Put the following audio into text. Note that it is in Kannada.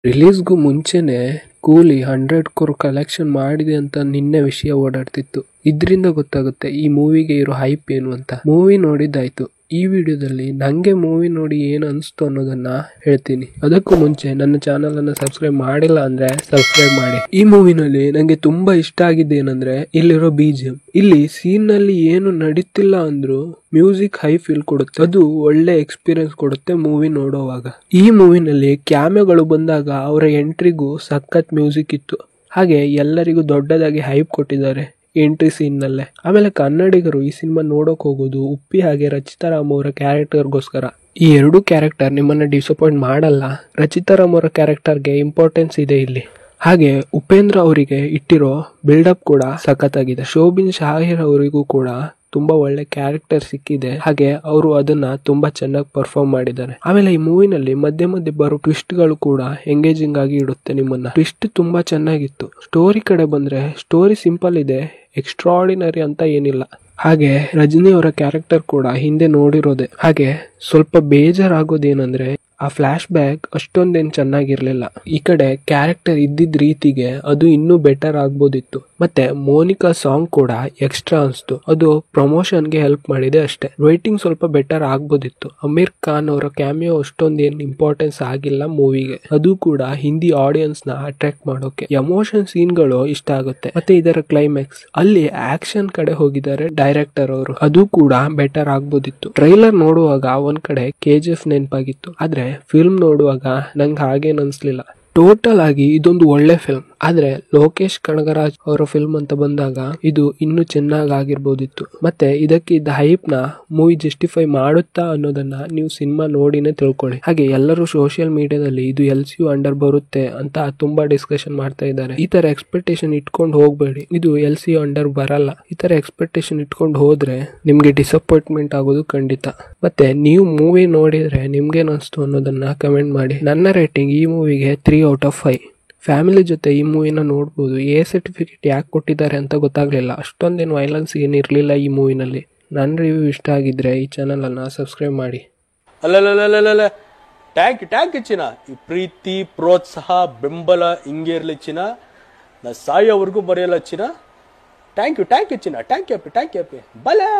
ರಿಲೀಸ್ಗೂ ಮುಂಚೆನೆ ಕೂಲಿ 100 crore ಕಲೆಕ್ಷನ್ ಮಾಡಿದೆ ಅಂತ ನಿನ್ನೆ ವಿಷಯ ಓಡಾಡ್ತಿತ್ತು. ಇದರಿಂದ ಗೊತ್ತಾಗುತ್ತೆ ಈ ಮೂವಿಗೆ ಇರೋ ಹೈಪ್ ಏನು ಅಂತ. ಮೂವಿ ನೋಡಿದ್ದಾಯ್ತು. ಈ ವಿಡಿಯೋದಲ್ಲಿ ನಂಗೆ ಮೂವಿ ನೋಡಿ ಏನು ಅನಿಸ್ತು ಅನ್ನೋದನ್ನ ಹೇಳ್ತೀನಿ. ಅದಕ್ಕೂ ಮುಂಚೆ ನನ್ನ ಚಾನಲ್ ಅನ್ನ ಸಬ್ಸ್ಕ್ರೈಬ್ ಮಾಡಿಲ್ಲ ಅಂದ್ರೆ ಸಬ್ಸ್ಕ್ರೈಬ್ ಮಾಡಿ. ಈ ಮೂವಿನಲ್ಲಿ ನಂಗೆ ತುಂಬಾ ಇಷ್ಟ ಆಗಿದ್ದು ಏನಂದ್ರೆ ಇಲ್ಲಿರೋ BGM. ಇಲ್ಲಿ ಸೀನ್ ನಲ್ಲಿ ಏನು ನಡೀತಿಲ್ಲ ಅಂದ್ರೂ ಮ್ಯೂಸಿಕ್ ಹೈ ಫೀಲ್ ಕೊಡುತ್ತೆ. ಅದು ಒಳ್ಳೆ ಎಕ್ಸ್ಪೀರಿಯನ್ಸ್ ಕೊಡುತ್ತೆ ಮೂವಿ ನೋಡೋವಾಗ. ಈ ಮೂವಿನಲ್ಲಿ ಕ್ಯಾಮೆಗಳು ಬಂದಾಗ ಅವರ ಎಂಟ್ರಿಗೂ ಸಖತ್ ಮ್ಯೂಸಿಕ್ ಇತ್ತು. ಹಾಗೆ ಎಲ್ಲರಿಗೂ ದೊಡ್ಡದಾಗಿ ಹೈಪ್ ಕೊಟ್ಟಿದ್ದಾರೆ ಎಂಟ್ರಿ ಸೀನ್ ನಲ್ಲೇ. ಆಮೇಲೆ ಕನ್ನಡಿಗರು ಈ ಸಿನಿಮಾ ನೋಡಕ್ ಹೋಗೋದು ಉಪ್ಪಿ ಹಾಗೆ ರಚಿತಾ ರಾಮ್ ಅವರ ಕ್ಯಾರೆಕ್ಟರ್ಗೋಸ್ಕರ. ಈ ಎರಡು ಕ್ಯಾರೆಕ್ಟರ್ ನಿಮ್ಮನ್ನ ಡಿಸಪಾಯಿಂಟ್ ಮಾಡಲ್ಲ. ರಚಿತಾ ರಾಮ್ ಅವರ ಕ್ಯಾರೆಕ್ಟರ್ಗೆ ಇಂಪಾರ್ಟೆನ್ಸ್ ಇದೆ ಇಲ್ಲಿ. ಹಾಗೆ ಉಪೇಂದ್ರ ಅವರಿಗೆ ಇಟ್ಟಿರೋ ಬಿಲ್ಡಪ್ ಕೂಡ ಸಖತ್ತಾಗಿದೆ. ಶೋಭಿನ್ ಶಾಹಿರ್ ಅವರಿಗೂ ಕೂಡ ತುಂಬಾ ಒಳ್ಳೆ ಕ್ಯಾರೆಕ್ಟರ್ ಸಿಕ್ಕಿದೆ. ಹಾಗೆ ಅವರು ಅದನ್ನ ತುಂಬಾ ಚೆನ್ನಾಗಿ ಪರ್ಫಾರ್ಮ್ ಮಾಡಿದ್ದಾರೆ. ಆಮೇಲೆ ಈ ಮೂವಿನಲ್ಲಿ ಮಧ್ಯೆ ಮಧ್ಯೆ ಬರೋ ಟ್ವಿಸ್ಟ್ ಗಳು ಕೂಡ ಎಂಗೇಜಿಂಗ್ ಆಗಿ ಇಡುತ್ತೆ ನಿಮ್ಮನ್ನ. ಟ್ವಿಸ್ಟ್ ತುಂಬಾ ಚೆನ್ನಾಗಿತ್ತು. ಸ್ಟೋರಿ ಕಡೆ ಬಂದ್ರೆ ಸ್ಟೋರಿ ಸಿಂಪಲ್ ಇದೆ, ಎಕ್ಸ್ಟ್ರಾರ್ಡಿನರಿ ಅಂತ ಏನಿಲ್ಲ. ಹಾಗೆ ರಜನಿ ಅವರ ಕ್ಯಾರೆಕ್ಟರ್ ಕೂಡ ಹಿಂದೆ ನೋಡಿರೋದೆ. ಹಾಗೆ ಸ್ವಲ್ಪ ಬೇಜಾರಾಗೋದೇನಂದ್ರೆ ಆ ಫ್ಲಾಶ್ ಬ್ಯಾಕ್ ಅಷ್ಟೊಂದೇನ್ ಚೆನ್ನಾಗಿರ್ಲಿಲ್ಲ. ಈ ಕಡೆ ಕ್ಯಾರೆಕ್ಟರ್ ಇದ್ದಿದ್ ರೀತಿಗೆ ಅದು ಇನ್ನೂ ಬೆಟರ್ ಆಗ್ಬೋದಿತ್ತು. ಮತ್ತೆ ಮೋನಿಕಾ ಸಾಂಗ್ ಕೂಡ ಎಕ್ಸ್ಟ್ರಾ ಅನ್ಸ್ತು. ಅದು ಪ್ರಮೋಷನ್ ಗೆ ಹೆಲ್ಪ್ ಮಾಡಿದೆ ಅಷ್ಟೇ. ರೈಟಿಂಗ್ ಸ್ವಲ್ಪ ಬೆಟರ್ ಆಗ್ಬೋದಿತ್ತು. ಅಮೀರ್ ಖಾನ್ ಅವರ ಕ್ಯಾಮಿಯೋ ಅಷ್ಟೊಂದೇನ್ ಇಂಪಾರ್ಟೆನ್ಸ್ ಆಗಿಲ್ಲ ಮೂವಿಗೆ. ಅದು ಕೂಡ ಹಿಂದಿ ಆಡಿಯನ್ಸ್ ನ ಅಟ್ರಾಕ್ಟ್ ಮಾಡೋಕೆ. ಎಮೋಷನ್ ಸೀನ್ ಗಳು ಇಷ್ಟ ಆಗುತ್ತೆ. ಮತ್ತೆ ಇದರ ಕ್ಲೈಮ್ಯಾಕ್ಸ್ ಅಲ್ಲಿ ಆಕ್ಷನ್ ಕಡೆ ಹೋಗಿದ್ದಾರೆ ಡೈರೆಕ್ಟರ್ ಅವರು. ಅದು ಕೂಡ ಬೆಟರ್ ಆಗ್ಬೋದಿತ್ತು. ಟ್ರೈಲರ್ ನೋಡುವಾಗ ಒಂದ್ ಕಡೆ KGF ನೆನಪಾಗಿತ್ತು. ಆದ್ರೆ ಫಿಲ್ಮ್ ನೋಡುವಾಗ ನಂಗೆ ಹಾಗೇನ್ ಅನ್ಸ್ಲಿಲ್ಲ. ಟೋಟಲ್ ಆಗಿ ಇದೊಂದು ಒಳ್ಳೆ ಫಿಲ್ಮ್. ಆದ್ರೆ ಲೋಕೇಶ್ ಕನಗರಾಜ್ ಅವರ ಫಿಲ್ಮ್ ಅಂತ ಬಂದಾಗ ಇದು ಇನ್ನೂ ಚೆನ್ನಾಗಿ ಆಗಿರ್ಬೋದಿತ್ತು. ಮತ್ತೆ ಇದಕ್ಕೆ ಇದ್ದ ಹೈಪ್ ನ ಮೂವಿ ಜಸ್ಟಿಫೈ ಮಾಡುತ್ತಾ ಅನ್ನೋದನ್ನ ನೀವು ಸಿನಿಮಾ ನೋಡಿನೇ ತಿಳ್ಕೊಳ್ಳಿ. ಹಾಗೆ ಎಲ್ಲರೂ ಸೋಷಿಯಲ್ ಮೀಡಿಯಾದಲ್ಲಿ ಇದು LCU ಅಂಡರ್ ಬರುತ್ತೆ ಅಂತ ತುಂಬಾ ಡಿಸ್ಕಷನ್ ಮಾಡ್ತಾ ಇದ್ದಾರೆ. ಈ ತರ ಎಕ್ಸ್ಪೆಕ್ಟೇಷನ್ ಇಟ್ಕೊಂಡು ಹೋಗ್ಬೇಡಿ. ಇದು LCU ಅಂಡರ್ ಬರಲ್ಲ. ಈ ತರ ಎಕ್ಸ್ಪೆಕ್ಟೇಷನ್ ಇಟ್ಕೊಂಡು ಹೋದ್ರೆ ನಿಮ್ಗೆ ಡಿಸಪಾಯಿಂಟ್ಮೆಂಟ್ ಆಗೋದು ಖಂಡಿತ. ಮತ್ತೆ ನೀವು ಮೂವಿ ನೋಡಿದ್ರೆ ನಿಮ್ಗೇನ್ ಅನ್ಸ್ತು ಅನ್ನೋದನ್ನ ಕಮೆಂಟ್ ಮಾಡಿ. ನನ್ನ ರೇಟಿಂಗ್ ಈ ಮೂವಿಗೆ 3 out of 5. ಫ್ಯಾಮಿಲಿ ಜೊತೆ ಈ ಮೂವಿನ ನೋಡ್ಬೋದು. A ಸರ್ಟಿಫಿಕೇಟ್ ಯಾಕೆ ಕೊಟ್ಟಿದ್ದಾರೆ ಅಂತ ಗೊತ್ತಾಗ್ಲಿಲ್ಲ. ಅಷ್ಟೊಂದೇನು ವೈಲೆನ್ಸ್ ಏನಿರ್ಲಿಲ್ಲ ಈ ಮೂವಿನಲ್ಲಿ. ನನ್ನ ರಿವ್ಯೂ ಇಷ್ಟ ಆಗಿದ್ರೆ ಈ ಚಾನಲ್ ಅನ್ನ ಸಬ್ಸ್ಕ್ರೈಬ್ ಮಾಡಿ. ಅಲ್ಲ ಟ್ಯಾಂಕ್ ಚಿನ್ನ. ಈ ಪ್ರೀತಿ ಪ್ರೋತ್ಸಾಹ ಬೆಂಬಲ ಹಿಂಗೆ ಇರ್ಲಿ ಚಿನ್ನ. ನಾ ಸಾಯೋವರೆಗೂ ಬರೆಯಲ್ಲ ಚಿನ್ನ. ಥ್ಯಾಂಕ್ ಯು ಚಿನ್ನ. ಥ್ಯಾಂಕ್ ಯು ಬಲೆ